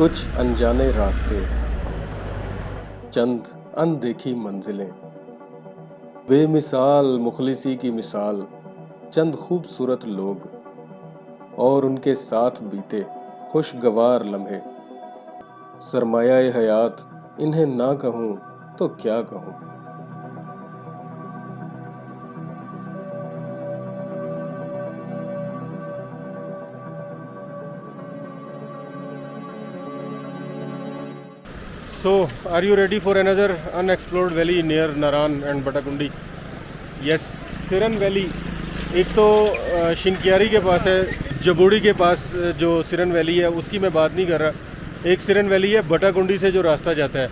कुछ अनजाने रास्ते, चंद अनदेखी मंजिलें, बेमिसाल मुखलिसी की मिसाल, चंद खूबसूरत लोग और उनके साथ बीते खुशगवार लम्हे। सरमाया-ए हयात इन्हें ना कहूँ तो क्या कहूँ। So, are you ready for another unexplored valley near Naran and Batakundi? Yes, Siran valley. एक तो शिनकियारी के पास है, जबोड़ी के पास जो सिरन वैली है उसकी मैं बात नहीं कर रहा। एक सिरन वैली है बटाकुंडी से जो रास्ता जाता है,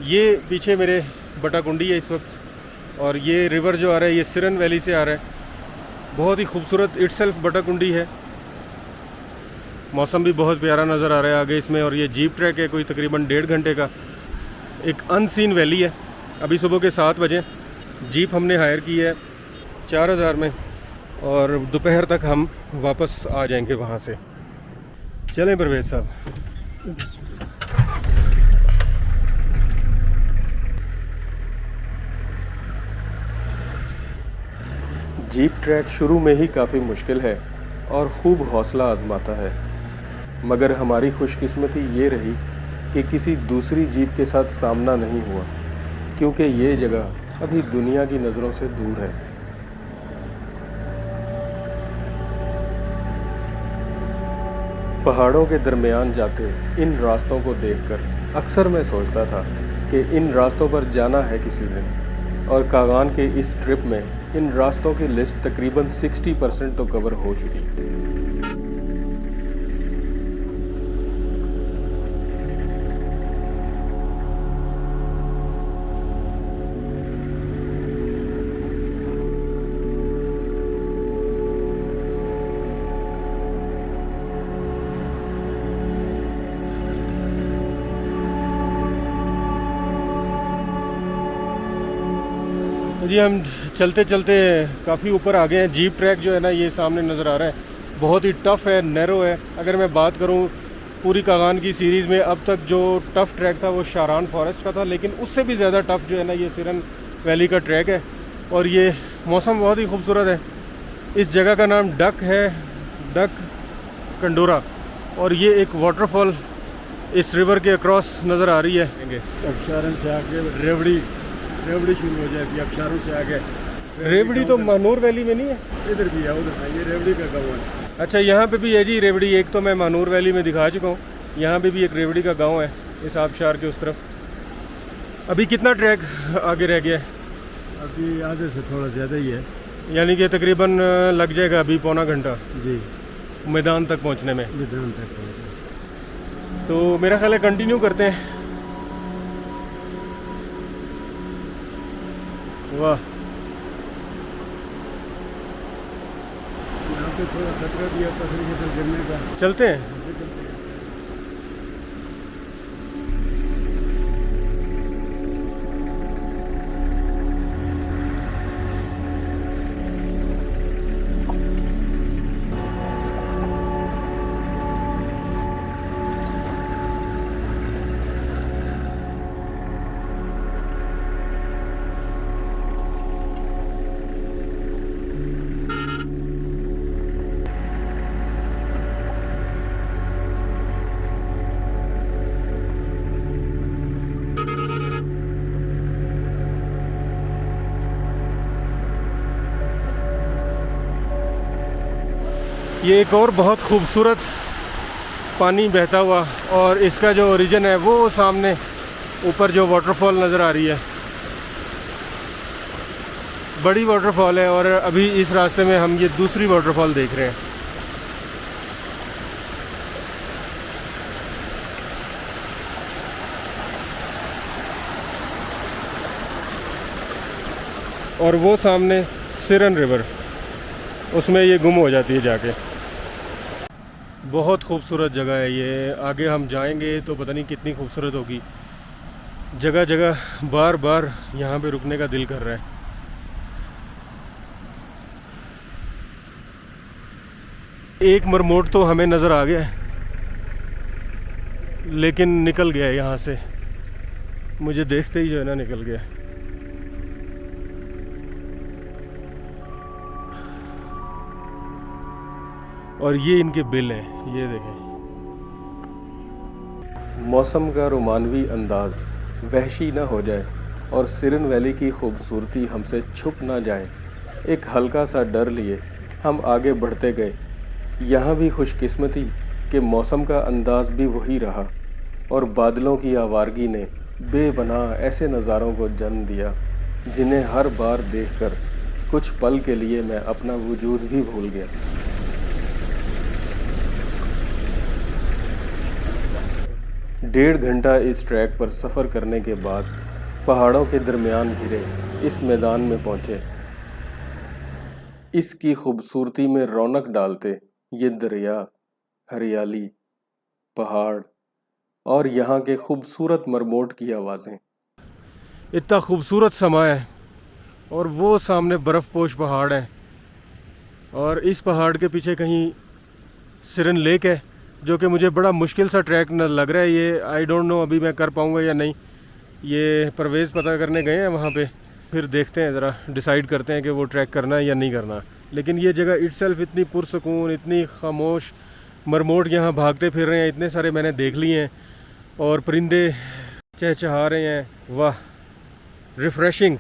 ये पीछे मेरे बटाकुंडी है इस वक्त, और ये रिवर जो आ रहा है ये सिरन वैली से आ रहा है। बहुत ही खूबसूरत इटसेल्फ बटाकुंडी है। मौसम भी बहुत प्यारा नज़र आ रहा है आगे इसमें, और ये जीप ट्रैक है कोई तकरीबन 1.5 घंटे का। एक अनसीन वैली है। अभी सुबह के 7 बजे जीप हमने हायर की है 4000 में, और दोपहर तक हम वापस आ जाएंगे वहाँ से। चलें परवेज़ साहब। जीप ट्रैक शुरू में ही काफ़ी मुश्किल है और खूब हौसला आजमाता है, मगर हमारी खुशकिस्मती ये रही कि किसी दूसरी जीप के साथ सामना नहीं हुआ, क्योंकि ये जगह अभी दुनिया की नज़रों से दूर है। पहाड़ों के दरमियान जाते इन रास्तों को देखकर अक्सर मैं सोचता था कि इन रास्तों पर जाना है किसी दिन, और कागान के इस ट्रिप में इन रास्तों की लिस्ट तकरीबन 60% तो कवर हो चुकी। जी हम चलते चलते काफ़ी ऊपर आ गए हैं। जीप ट्रैक जो है ना ये सामने नज़र आ रहा है, बहुत ही टफ़ है, नैरो है। अगर मैं बात करूं पूरी कागान की सीरीज़ में अब तक जो टफ़ ट्रैक था वो शारान फॉरेस्ट का था, लेकिन उससे भी ज़्यादा टफ़ जो है ना ये सिरन वैली का ट्रैक है। और ये मौसम बहुत ही खूबसूरत है। इस जगह का नाम डक है, डक कंडोरा, और ये एक वाटरफॉल इस रिवर के अक्रॉस नज़र आ रही है। अक्षारण से आगे रेवड़ी शुरू हो जाएगी। अक्षारों से आगे रेवड़ी तो मानूर वैली में नहीं है, इधर भी है, उधर ये रेवड़ी का गाँव है। अच्छा यहाँ पे भी है जी रेवड़ी। एक तो मैं मानूर वैली में दिखा चुका हूँ, यहाँ पे भी एक रेवड़ी का गांव है इस आबशार के उस तरफ। अभी कितना ट्रैक आगे रह गया है? अभी आधे से थोड़ा ज़्यादा ही है, यानी कि तकरीबन लग जाएगा अभी पौना घंटा जी, मैदान तक पहुँचने में। मैदान तक पहुँचे। तो मेरा ख्याल है कंटिन्यू करते हैं। वाह, यहाँ पे थोड़ा खतरा भी है पत्थर से गिरने का। चलते हैं। ये एक और बहुत खूबसूरत पानी बहता हुआ, और इसका जो ओरिजिन है वो सामने ऊपर जो वाटरफॉल नज़र आ रही है, बड़ी वाटरफॉल है। और अभी इस रास्ते में हम ये दूसरी वाटरफॉल देख रहे हैं। और वो सामने सिरन रिवर, उसमें ये गुम हो जाती है जाके। बहुत खूबसूरत जगह है ये। आगे हम जाएंगे तो पता नहीं कितनी खूबसूरत होगी। जगह जगह बार बार यहाँ पे रुकने का दिल कर रहा है। एक मरमोट तो हमें नज़र आ गया है। लेकिन निकल गया यहाँ से, मुझे देखते ही जो है ना निकल गया। और ये इनके बिल हैं, ये देखें। मौसम का रोमानवी अंदाज वहशी ना हो जाए और सिरन वैली की खूबसूरती हमसे छुप ना जाए, एक हल्का सा डर लिए हम आगे बढ़ते गए। यहाँ भी खुशकिस्मती कि मौसम का अंदाज भी वही रहा और बादलों की आवारगी ने बेपनाह ऐसे नज़ारों को जन्म दिया जिन्हें हर बार देखकर कुछ पल के लिए मैं अपना वजूद भी भूल गया। डेढ़ घंटा इस ट्रैक पर सफ़र करने के बाद पहाड़ों के दरमियान घिरे इस मैदान में पहुँचे। इसकी खूबसूरती में रौनक डालते ये दरिया, हरियाली, पहाड़ और यहाँ के खूबसूरत मरमोट की आवाज़ें। इतना खूबसूरत समा है और वो सामने बर्फ़पोश पहाड़ है और इस पहाड़ के पीछे कहीं सिरन लेक है, जो कि मुझे बड़ा मुश्किल सा ट्रैक न लग रहा है। ये आई डोंट नो अभी मैं कर पाऊँगा या नहीं। ये परवेज़ पता करने गए हैं वहाँ पे, फिर देखते हैं, ज़रा डिसाइड करते हैं कि वो ट्रैक करना है या नहीं करना। लेकिन ये जगह इटसेल्फ इतनी पुरसकून, इतनी खामोश, मरमोट यहाँ भागते फिर रहे हैं, इतने सारे मैंने देख लिए हैं और परिंदे चहचहा रहे हैं। वाह, रिफ़्रेशिंग।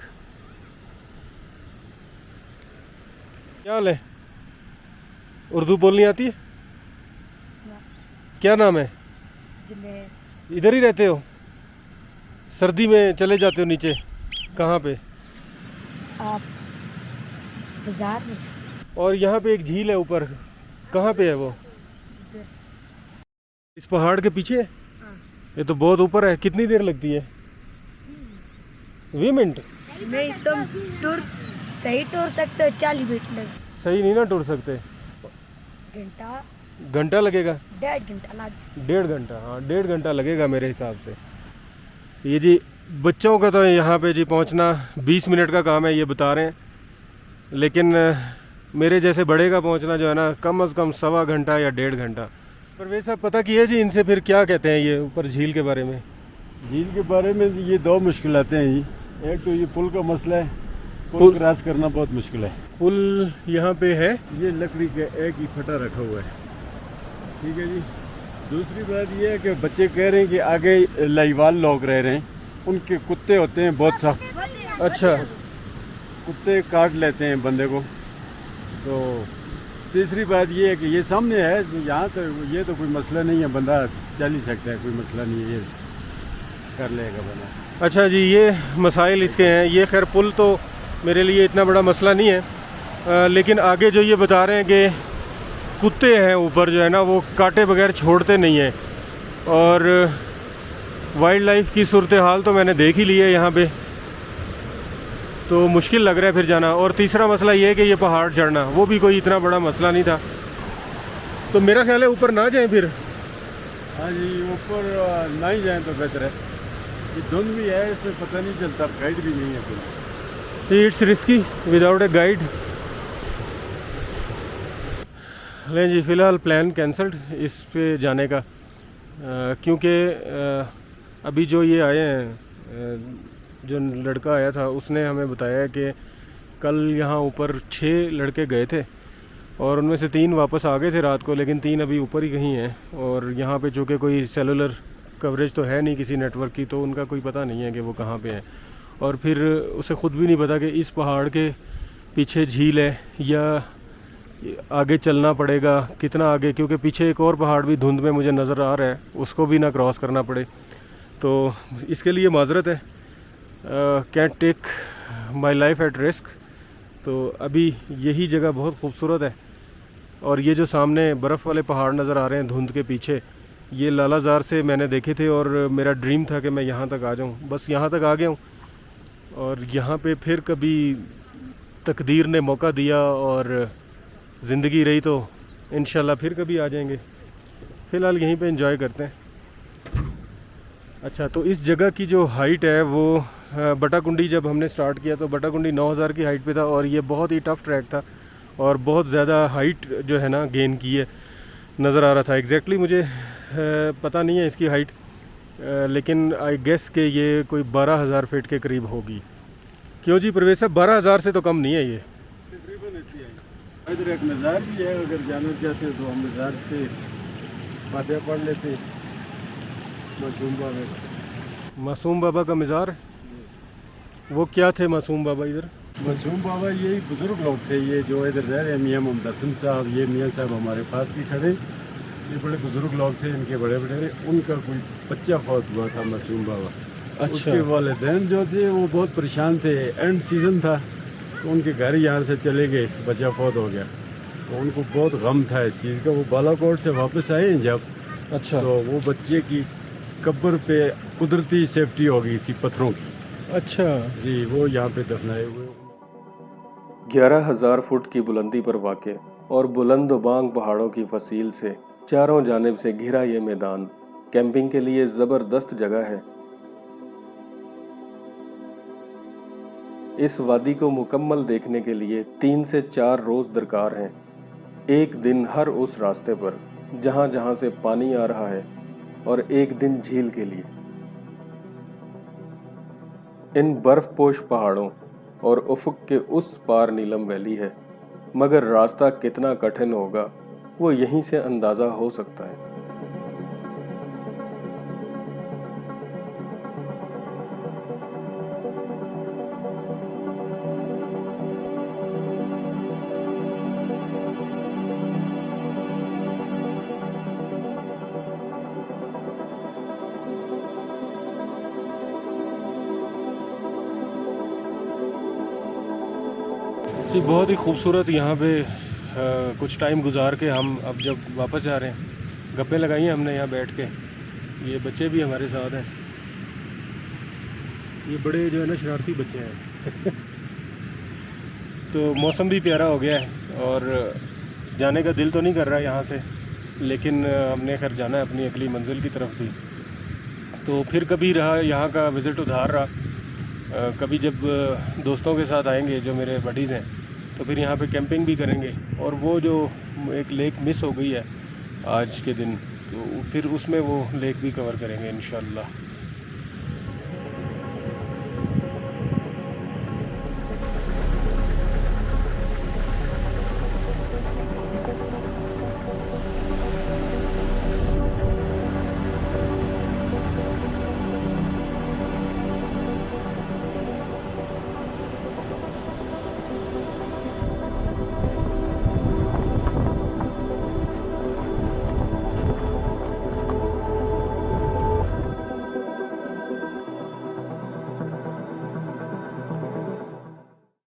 क्या हाल है? उर्दू बोलनी आती है? क्या नाम है? इधर ही रहते हो? सर्दी में चले जाते हो नीचे? कहाँ पे? आप बाजार में। और यहाँ पे एक झील है ऊपर, कहाँ पे है वो? इस पहाड़ के पीछे? ये तो बहुत ऊपर है। कितनी देर लगती है? 20 मिनट? नहीं, तुम टूर सही टूर सकते हो, 40 मिनट लगे। सही नहीं ना टूर सकते। घंटा लगेगा? 1.5 घंटा लग। 1.5 घंटा? हाँ, 1.5 घंटा लगेगा मेरे हिसाब से। ये जी बच्चों का तो यहाँ पे जी पहुँचना 20 मिनट का काम है, ये बता रहे हैं। लेकिन मेरे जैसे बड़े का पहुँचना जो है ना, कम से कम 1.25 घंटा या 1.5 घंटा। परवेज़ साहब, पता किए जी इनसे फिर क्या कहते हैं ये ऊपर झील के बारे में? झील के बारे में ये दो मुश्किलातें हैं जी। एक तो ये पुल का मसला है, पुल क्रॉस करना बहुत मुश्किल है। पुल यहाँ पे है, ये लकड़ी का एक ही फटा रखा हुआ है, ठीक है जी। दूसरी बात ये है कि बच्चे कह रहे हैं कि आगे लाईवाल लोग रह रहे हैं, उनके कुत्ते होते हैं बहुत सख्त। अच्छा, कुत्ते काट लेते हैं बंदे को। तो तीसरी बात ये है कि ये सामने है, यहाँ तो ये तो कोई मसला नहीं है, बंदा चल ही सकता है, कोई मसला नहीं है, ये कर लेगा बंदा। अच्छा जी, ये मसाइल इसके हैं। ये खैर पुल तो मेरे लिए इतना बड़ा मसला नहीं है, लेकिन आगे जो ये बता रहे हैं कि कुत्ते हैं ऊपर जो है ना, वो काटे बगैर छोड़ते नहीं हैं। और वाइल्ड लाइफ की सूरत हाल तो मैंने देख ही ली है यहाँ पे, तो मुश्किल लग रहा है फिर जाना। और तीसरा मसला ये है कि ये पहाड़ चढ़ना, वो भी कोई इतना बड़ा मसला नहीं था। तो मेरा ख्याल है ऊपर ना जाएं फिर। हाँ जी, ऊपर ना ही जाएँ तो बेहतर है। ये धुंध भी है, इसमें पता नहीं चलता, गाइड भी नहीं है कोई। It's risky without a guide. लें जी, फ़िलहाल प्लान कैंसल्ड इस पे जाने का, क्योंकि अभी जो ये आए हैं, जो लड़का आया था उसने हमें बताया कि कल यहाँ ऊपर 6 लड़के गए थे और उनमें से 3 वापस आ गए थे रात को, लेकिन 3 अभी ऊपर ही कहीं हैं। और यहाँ पे चूँकि कोई सेलुलर कवरेज तो है नहीं किसी नेटवर्क की, तो उनका कोई पता नहीं है कि वो कहाँ पे हैं। और फिर उसे ख़ुद भी नहीं पता कि इस पहाड़ के पीछे झील है या आगे चलना पड़ेगा, कितना आगे, क्योंकि पीछे एक और पहाड़ भी धुंध में मुझे नज़र आ रहा है, उसको भी ना क्रॉस करना पड़े। तो इसके लिए माजरत है, can't take my life at risk. तो अभी यही जगह बहुत खूबसूरत है। और ये जो सामने बर्फ़ वाले पहाड़ नज़र आ रहे हैं धुंध के पीछे, ये लालाजार से मैंने देखे थे और मेरा ड्रीम था कि मैं यहाँ तक आ जाऊँ। बस यहाँ तक आ गया हूँ और यहाँ पे फिर कभी तकदीर ने मौका दिया और ज़िंदगी रही तो इंशाल्लाह फिर कभी आ जाएंगे। फ़िलहाल यहीं पे एंजॉय करते हैं। अच्छा, तो इस जगह की जो हाइट है वो बटाकुंडी, जब हमने स्टार्ट किया तो बटाकुंडी 9000 की हाइट पे था और ये बहुत ही टफ़ ट्रैक था और बहुत ज़्यादा हाइट जो है ना गेन की है नज़र आ रहा था। एग्जैक्टली मुझे पता नहीं है इसकी हाइट, लेकिन आई गेस कि ये कोई 12,000 फीट के करीब होगी। क्यों जी परवेज साहब, 12,000 से तो कम नहीं है ये? तकरीबन इतनी है। इधर एक मज़ार भी है, अगर जाना चाहते हो तो हम मज़ार पे फातिहा पढ़ लेते हैं। मासूम बाबा का मज़ार, वो क्या थे मासूम बाबा इधर? मासूम बाबा यही बुज़ुर्ग लोग थे, ये जो इधर रह रहे हैं, मियाँ मोहम्मद हसन साहब, ये मियाँ साहब हमारे पास भी खड़े, ये बड़े बुज़ुर्ग लोग थे, इनके बड़े बड़े, उनका कोई बच्चा फौत हुआ था मासूम बाबा। अच्छा। उसके वालिदैन जो थे वो बहुत परेशान थे, एंड सीज़न था, तो उनके घर यहाँ से चले गए, बच्चा फौत हो गया, तो उनको बहुत गम था इस चीज़ का। वो बालाकोट से वापस आए हैं जब, अच्छा। तो वो बच्चे की कब्र पे कुदरती सेफ्टी हो गई थी पत्थरों की। अच्छा जी, वो यहाँ पे दफनाए हुए। 11,000 फुट की बुलंदी पर वाक़ और बुलंद बांग पहाड़ों की फसील से चारों जानिब से घिरा ये मैदान कैंपिंग के लिए ज़बरदस्त जगह है। इस वादी को मुकम्मल देखने के लिए 3 से 4 रोज़ दरकार हैं। एक दिन हर उस रास्ते पर जहाँ जहाँ से पानी आ रहा है और एक दिन झील के लिए। इन बर्फपोश पहाड़ों और उफ़क़ के उस पार नीलम वैली है, मगर रास्ता कितना कठिन होगा वो यहीं से अंदाज़ा हो सकता है। जी बहुत ही खूबसूरत यहाँ पे कुछ टाइम गुजार के हम अब जब वापस जा रहे हैं, गप्पे लगाई हैं हमने यहाँ बैठ के। ये बच्चे भी हमारे साथ हैं, ये बड़े जो है ना शरारती बच्चे हैं। तो मौसम भी प्यारा हो गया है और जाने का दिल तो नहीं कर रहा यहाँ से, लेकिन हमने खैर जाना है अपनी अगली मंजिल की तरफ भी। तो फिर कभी रहा यहाँ का विज़िट उधार रहा, कभी जब दोस्तों के साथ आएंगे जो मेरे बडीज़ हैं, तो फिर यहाँ पे कैंपिंग भी करेंगे। और वो जो एक लेक मिस हो गई है आज के दिन, तो फिर उसमें वो लेक भी कवर करेंगे इंशाल्लाह।